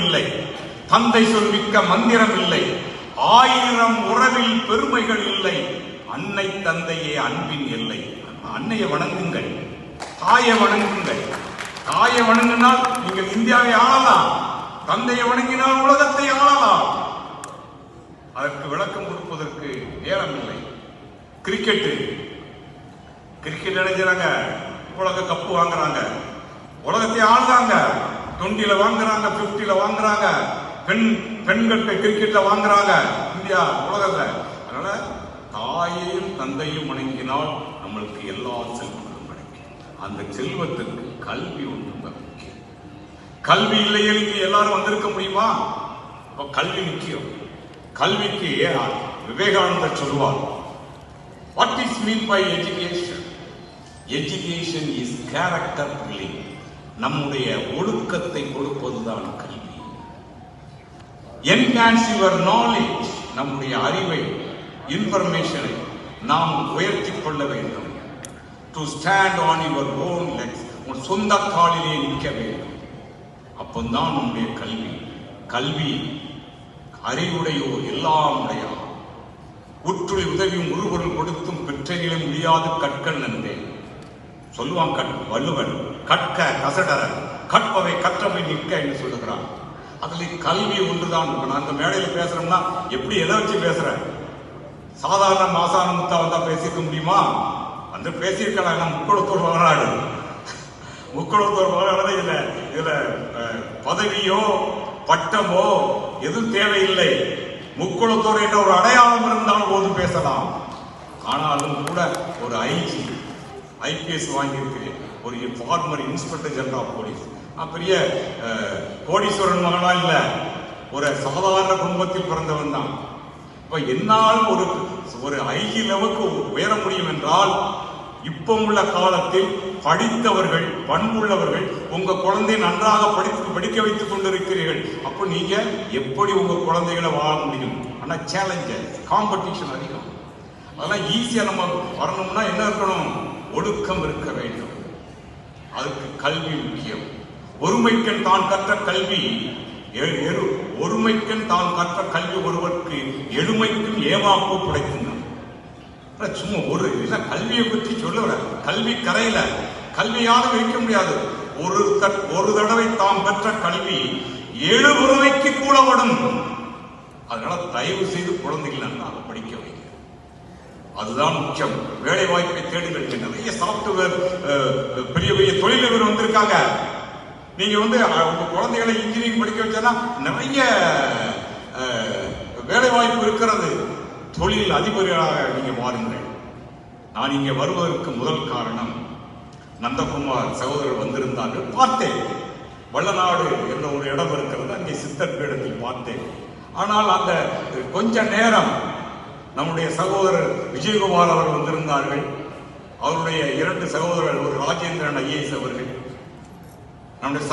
இல்லை, தந்தை சொல்மிக்க மந்திரம் இல்லை, 1000 உறவில் பெருமைகள் இல்லை, அன்னை தந்தையே அன்பின் எல்லை. அன்னையை வணங்குங்கள், தாயை வணங்குங்கள். தாயை வணங்கினால் நீங்கள் இந்தியாவை ஆளலாம், தந்தையை வணங்கினால் உலகத்தை ஆளலாம். அதற்கு விளக்கம் கொடுப்பதற்கு நேரம் இல்லை. கிரிக்கெட் நினைக்கிறாங்க, உலக கப்பு வாங்குறாங்க, உலகத்தை ஆளுறாங்க. 20ல வாங்குறாங்க, 50ல வாங்குறாங்க, பெண்கள் கிரிக்கெட்ல வாங்குறாங்க இந்தியா உலகத்துல. அதனால தாயையும் தந்தையும் வணங்கினால் நம்மளுக்கு எல்லா செல்வங்களும் கிடைக்கும். அந்த செல்வத்துக்கு கல்வி ஒன்று முக்கியம். கல்வி இல்லையே நீங்க எல்லாரும் வந்திருக்க முடியுமா? கல்வி முக்கியம். கல்விக்கு விவேகானந்தர் சொல்வார், what is mean by education? Education is character building. நம்முடைய ஒழுக்கத்தை கொடுப்பதுதான் கல்வி. Enhance your knowledge. நம்முடைய அறிவை, இன்ஃபர்மேஷனை நாம் உயர்த்திக் கொள்ள வேண்டும். To stand on your own legs. உன் சொந்த காலிலே நிற்க வேண்டும். அப்போதான் நம்முடைய கல்வி. கல்வி அறிவுடையோர் எல்லாம் உடையார். உற்றுளி உதவியும் உருவொருள் கொடுத்தும் பெற்றெனிலே முடியாது கற்கள் நன்றே சொல்லுவான் வள்ளுவன். கற்க கசடர கற்பவை கற்றவை நிற்க என்று சொல்லுகிறான். அதுல கல்வி ஒன்றுதான். நான் அந்த மேடையில் பேசுறேன்னா எப்படி எதை வச்சு பேசுறேன்? சாதாரண மாசான முத்தா வந்தா பேசிக்க முடியுமா? வந்து பேசியிருக்கலாம். முக்குளத்தூர் மாநாடு, முக்குளத்தூர் மாநாடு. இதுல பதவியோ பட்டமோ எதுவும் தேவையில்லை. முக்குளத்தூர் என்ற ஒரு அடையாளம் இருந்தால் போது பேசலாம். ஆனாலும் கூட ஒரு ஐபிஎஸ் வாங்கியிருக்கிறேன், ஒரு former inspector general of police. நான் பெரிய கோடீஸ்வரன் மகனா இல்ல, ஒரு சாதாரண குடும்பத்தில் பிறந்தவன் தான். இப்ப என்னால் ஒரு ஐஜி லெவலுக்கு உயர முடியும் என்றால், இப்ப உள்ள காலத்தில் படித்தவர்கள், பண்புள்ளவர்கள் உங்க குழந்தையை நன்றாக படிக்க வைத்துக் கொண்டிருக்கிறீர்கள். அப்ப நீங்க எப்படி உங்க குழந்தைகளை வாழ முடியும்? ஆனா சேலஞ்சர், காம்படிஷன் அதிகம். அதெல்லாம் ஈஸியா நம்ம வரணும்னா என்ன இருக்கணும்? ஒழுக்கம் இருக்க வேண்டும். அதுக்கு கல்வி முக்கியம். ஒருமைக்கண் தான் கற்ற கல்வி ஒருவருக்கு எழுமைக்கும் ஏமாப்பு படைக்கின்றான். சும்மா கல்வியை பற்றி சொல்ல, கல்வி கரையில கல்வியாலும் வைக்க முடியாது. ஒரு தடவை தாம் பெற்ற கல்வி 7 முறைக்கு கூட வரும். அதனால தயவு செய்து குழந்தைகள் நன்றாக படிக்க வைக்க. அதுதான் முக்கியம். வேலை வாய்ப்பை தேடுங்கள். நிறைய சாப்ட்வேர் பெரிய பெரிய தொழிலதிபர் வந்திருக்காங்க. நீங்க உங்க குழந்தைகளை இன்ஜினியரிங் படிக்க வச்சா நிறைய வேலை வாய்ப்பு இருக்கிறது. தொழில் அதிபர்களாக நீங்க மாறுங்கள். நான் இங்க வருவதற்கு முதல் காரணம், நந்தகுமார் சகோதரர் வந்திருந்தார்கள், பார்த்தேன். வள்ளநாடு என்ற ஒரு இடம் இருக்கிறது, அங்கே சித்தர் பீடத்தில் பார்த்தேன். ஆனால் அந்த கொஞ்ச நேரம் நம்முடைய சகோதரர் விஜயகுமார் அவர்கள் வந்திருந்தார்கள். அவருடைய 2 சகோதரர்கள், ஒரு ராஜேந்திரன் ஐஏஎஸ் அவர்கள், நம்முடைய